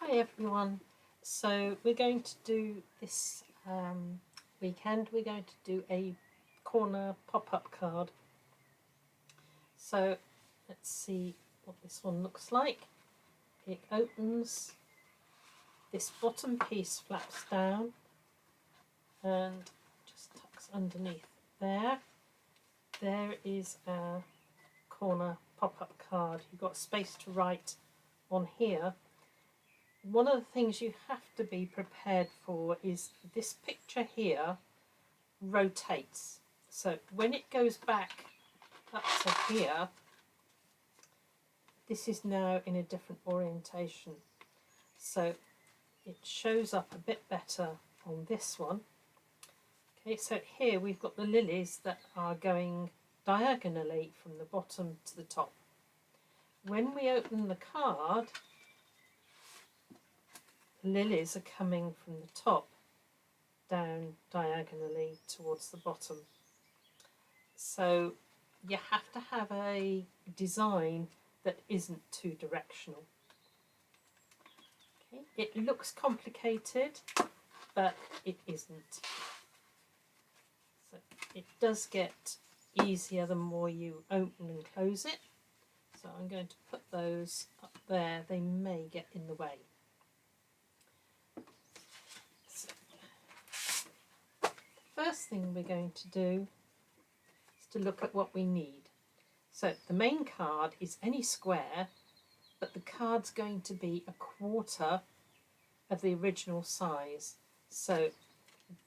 Hi everyone. So we're going to do this weekend, we're going to do a corner pop-up card. So let's see what this one looks like. It opens, this bottom piece flaps down and just tucks underneath there. There is a corner pop-up card. You've got space to write on here. One of the things you have to be prepared for is this picture here rotates. So when it goes back up to here, this is now in a different orientation. So it shows up a bit better on this one. Okay, so here we've got the lilies that are going diagonally from the bottom to the top. When we open the card, the lilies are coming from the top down diagonally towards the bottom. So you have to have a design that isn't too directional. Okay. It looks complicated, but it isn't. So it does get easier the more you open and close it. So I'm going to put those up there. They may get in the way. So, first thing we're going to do is to look at what we need. So the main card is any square, but the card's going to be a quarter of the original size. So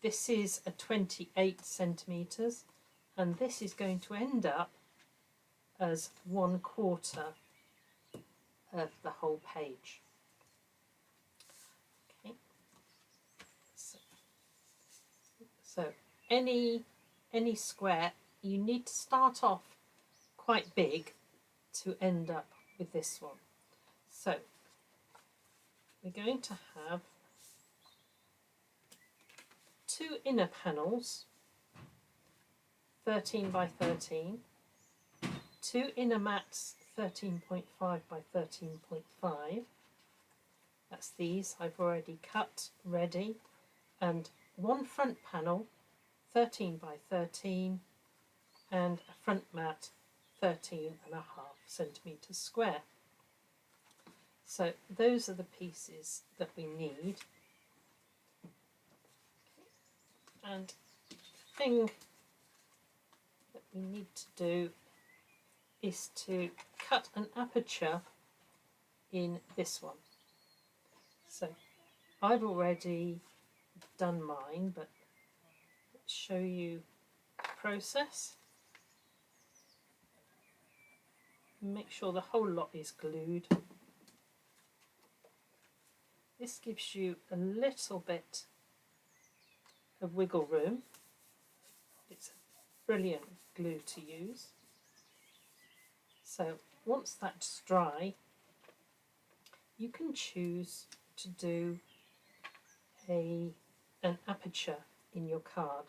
this is a 28 centimetres and this is going to end up as 1/4 of the whole page. Okay. So any square, you need to start off quite big to end up with this one. So we're going to have two inner panels, 13 by 13, two inner mats, 13.5 by 13.5. That's these I've already cut ready, and one front panel, 13 by 13, and a front mat, 13.5 centimetres square. So those are the pieces that we need. And the thing that we need to do is to cut an aperture in this one. So I've already done mine, but let's show you the process. Make sure the whole lot is glued. This gives you a little bit of wiggle room. It's a brilliant glue to use. So once that's dry, you can choose to do an aperture in your card.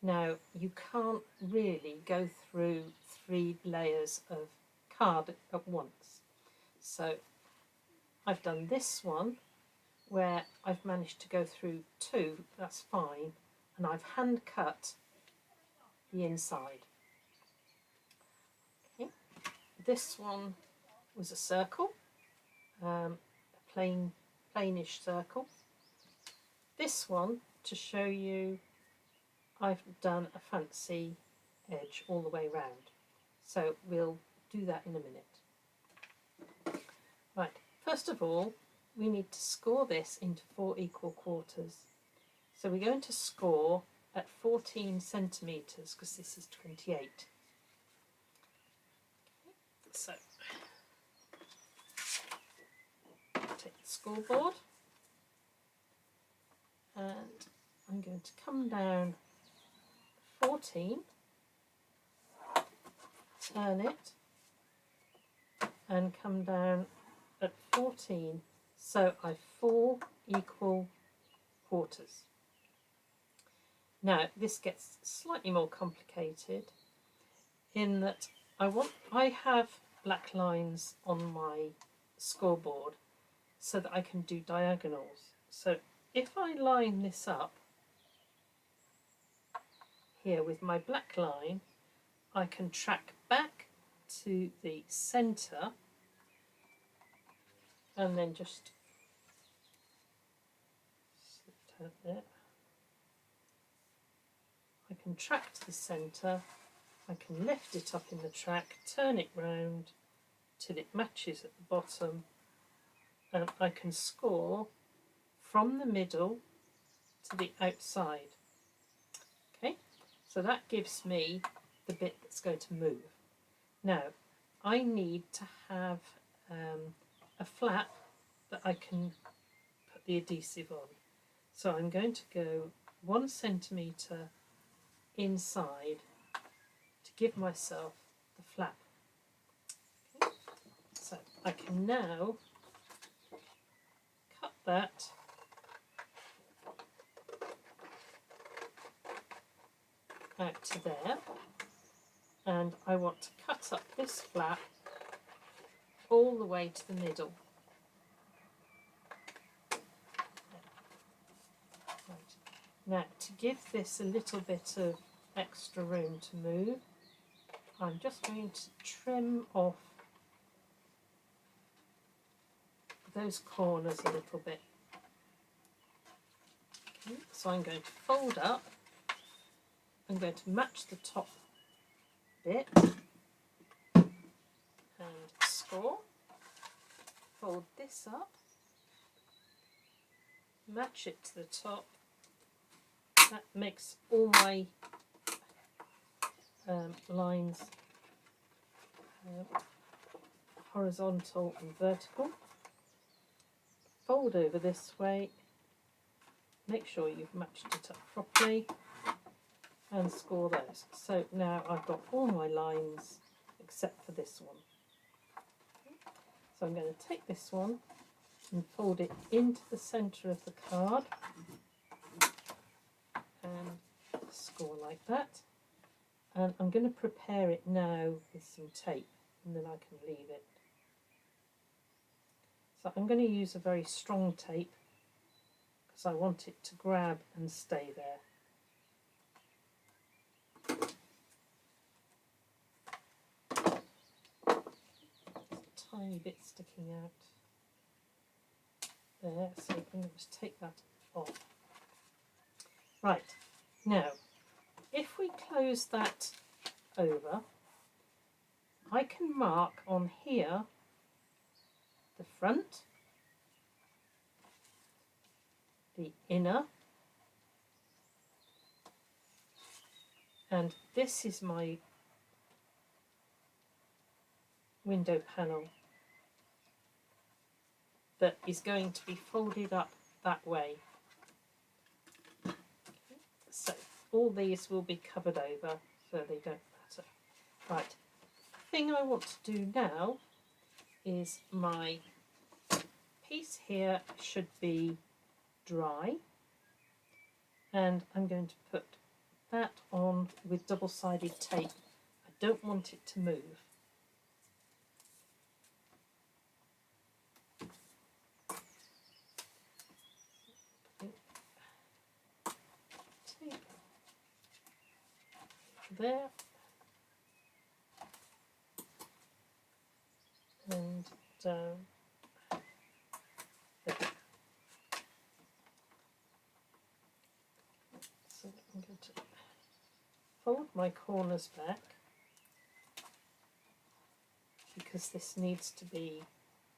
Now you can't really go through 3 layers of card at once. So I've done this one where I've managed to go through 2, that's fine, and I've hand cut the inside. Okay. This one was a circle, a plainish circle. This one, to show you, I've done a fancy edge all the way round. So we'll do that in a minute. Right, first of all, we need to score this into 4 equal quarters. So we're going to score at 14 centimetres because this is 28. Okay, so take the scoreboard and I'm going to come down 14, turn it and come down at 14, so I've 4 equal quarters. Now this gets slightly more complicated in that I have black lines on my scoreboard, so that I can do diagonals. So if I line this up here with my black line, I can track back to the centre and then just slip it out there. I can track to the centre, I can lift it up in the track, turn it round till it matches at the bottom, and I can score from the middle to the outside. Okay, so that gives me the bit that's going to move. Now I need to have a flap that I can put the adhesive on. So I'm going to go 1 centimetre inside to give myself the flap. Okay. So I can now cut that out to there, and I want to cut up this flap all the way to the middle. Right. Now, to give this a little bit of extra room to move, I'm just going to trim off those corners a little bit. Okay. So I'm going to fold up, I'm going to match the top bit and score, fold this up, match it to the top. That makes all my lines horizontal and vertical. Fold over this way, make sure you've matched it up properly and score those. So now I've got all my lines except for this one. So I'm going to take this one and fold it into the centre of the card and score like that. And I'm going to prepare it now with some tape, and then I can leave it. So I'm going to use a very strong tape because I want it to grab and stay there. There's a tiny bit sticking out there, so I'm going to just take that off. Right, now if we close that over, I can mark on here the front, the inner, and this is my window panel that is going to be folded up that way. So all these will be covered over so they don't matter. Right, the thing I want to do now is my piece here should be dry, and I'm going to put that on with double-sided tape. I don't want it to move. Tape there, and down there. So I'm going to fold my corners back because this needs to be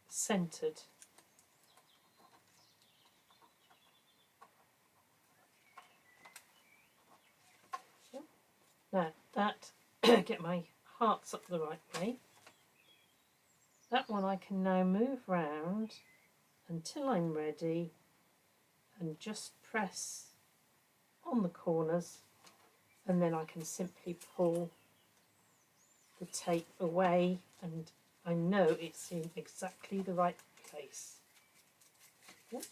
centred. Now that, get my hearts up the right way. That one I can now move round until I'm ready and just press on the corners, and then I can simply pull the tape away and I know it's in exactly the right place. Yep.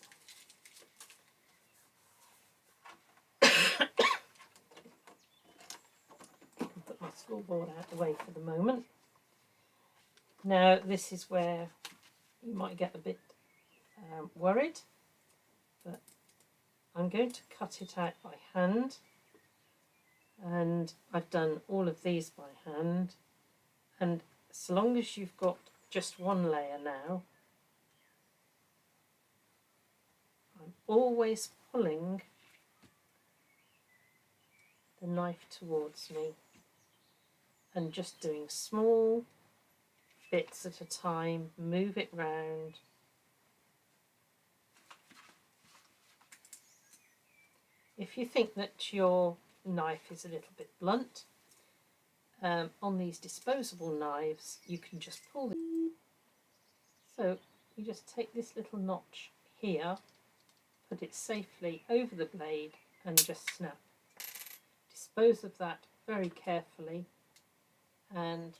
Put my schoolboard out of the way for the moment. Now this is where you might get a bit worried, but I'm going to cut it out by hand, and I've done all of these by hand, and so long as you've got just one layer now, I'm always pulling the knife towards me and just doing small bits at a time, move it round. If you think that your knife is a little bit blunt, on these disposable knives you can just pull it. So you just take this little notch here, put it safely over the blade and just snap. Dispose of that very carefully, and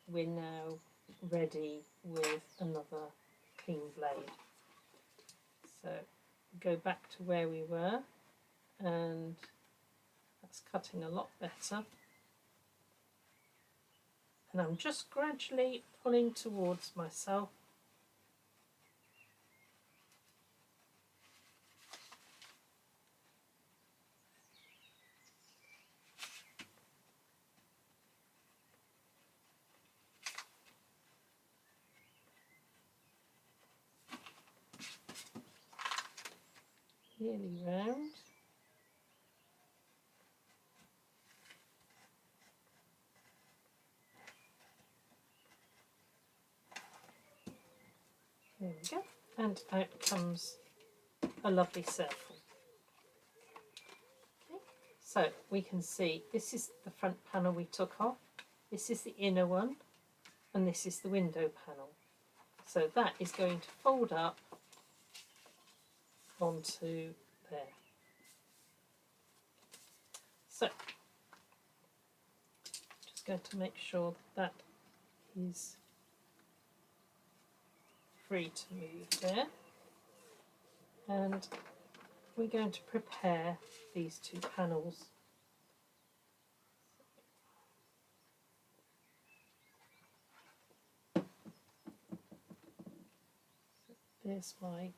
we're now ready with another clean blade. So go back to where we were, and that's cutting a lot better. And I'm just gradually pulling towards myself. Nearly round. There we go. And out comes a lovely circle. Okay. So we can see this is the front panel we took off, this is the inner one, and this is the window panel. So that is going to fold up onto there. So just going to make sure that is free to move there, and we're going to prepare these two panels. There's my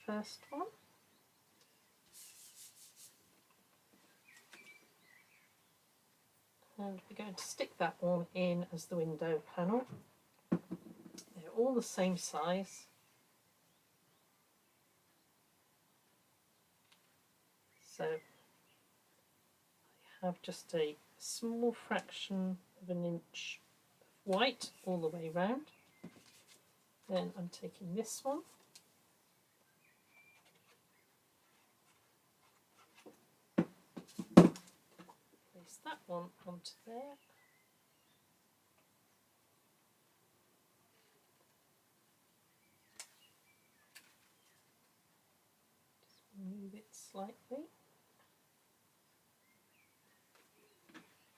first one. And we're going to stick that one in as the window panel. They're all the same size. So I have just a small fraction of an inch of white all the way round. Then I'm taking this one, place that one onto there, just move it slightly,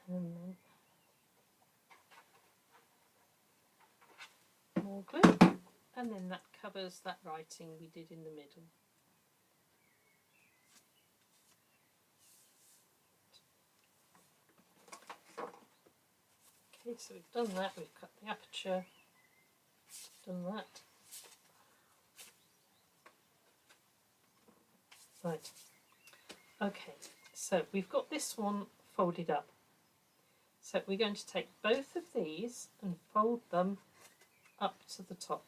and then more glue, and then that covers that writing we did in the middle. Okay, so we've done that, we've cut the aperture, done that. Right, okay, so we've got this one folded up. So we're going to take both of these and fold them up to the top.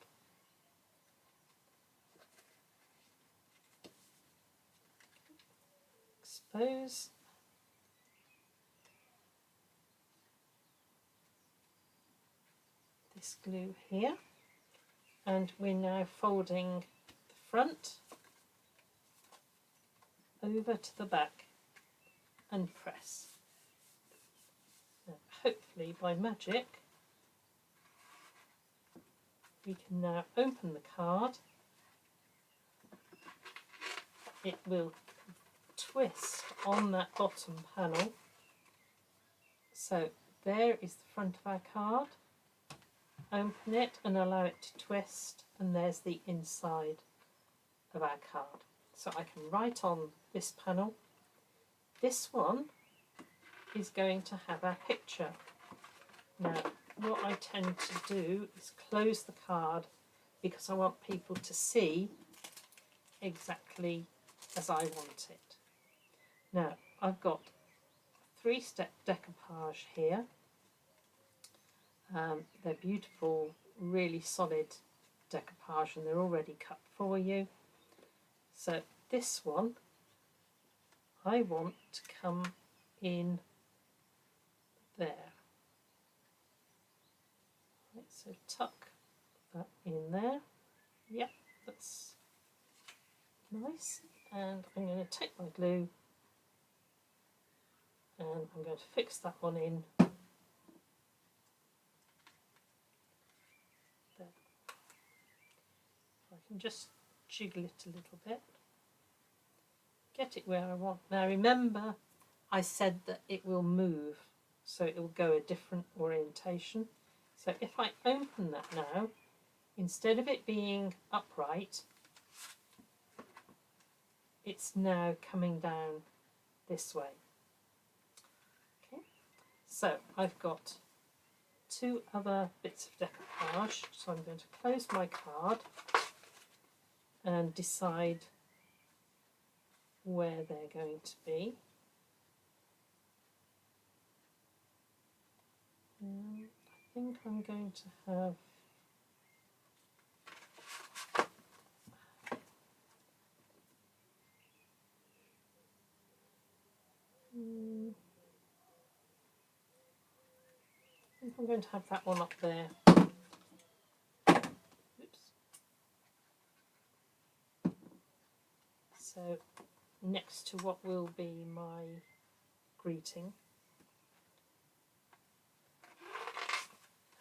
Expose. This glue here, and we're now folding the front over to the back and press. Now, hopefully by magic we can now open the card. It will twist on that bottom panel. So there is the front of our card. Open it and allow it to twist, and there's the inside of our card. So I can write on this panel. This one is going to have our picture. Now what I tend to do is close the card because I want people to see exactly as I want it. Now I've got 3-step decoupage here. They're beautiful, really solid decoupage, and they're already cut for you. So this one I want to come in there. Right, so tuck that in there. Yep, that's nice. And I'm going to take my glue and I'm going to fix that one in there. I can just jiggle it a little bit, get it where I want. Now remember, I said that it will move, so it will go a different orientation. So if I open that now, instead of it being upright, it's now coming down this way. Okay, so I've got 2 other bits of decoupage, so I'm going to close my card and decide where they're going to be. I think I'm going to have I think I'm going to have that one up there. Oops. So next to what will be my greeting.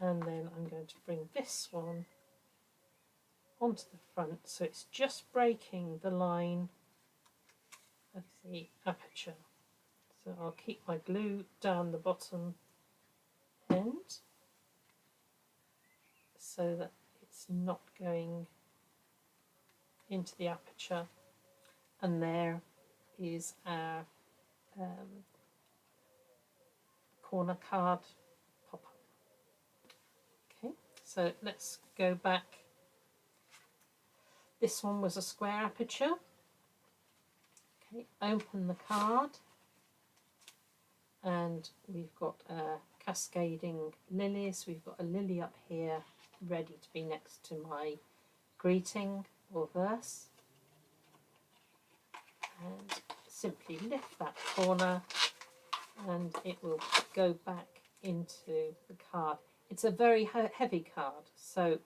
And then I'm going to bring this one onto the front, so it's just breaking the line of the aperture. So I'll keep my glue down the bottom end so that it's not going into the aperture. And there is our corner card pop-up. Okay, so let's go back. This one was a square aperture. Okay, open the card, and we've got cascading lilies. We've got a lily up here ready to be next to my greeting or verse. And simply lift that corner and it will go back into the card. It's a very heavy card, so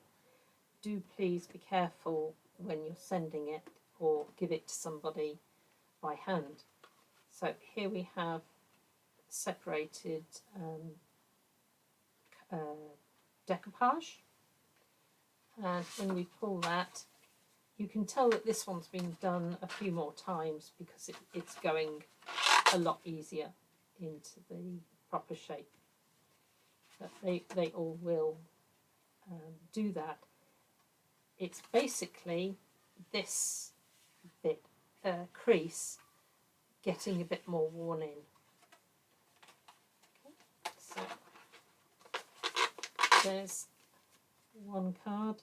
do please be careful when you're sending it or give it to somebody by hand. So here we have separated decoupage, and when we pull that, you can tell that this one's been done a few more times because it's going a lot easier into the proper shape. But they all will do that. It's basically this bit crease getting a bit more worn in. Okay, so there's one card,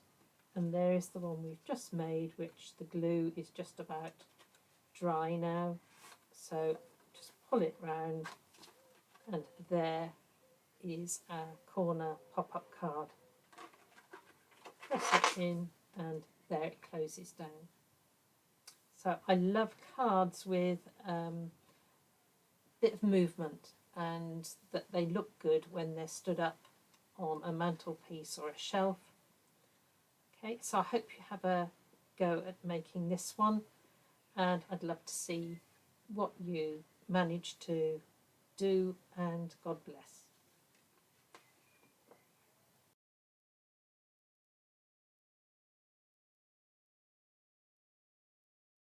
and there is the one we've just made, which the glue is just about dry now. So just pull it round, and there is our corner pop-up card. Press it in, and there it closes down. So I love cards with a bit of movement, and that they look good when they're stood up on a mantelpiece or a shelf. Okay, so I hope you have a go at making this one, and I'd love to see what you manage to do, and God bless.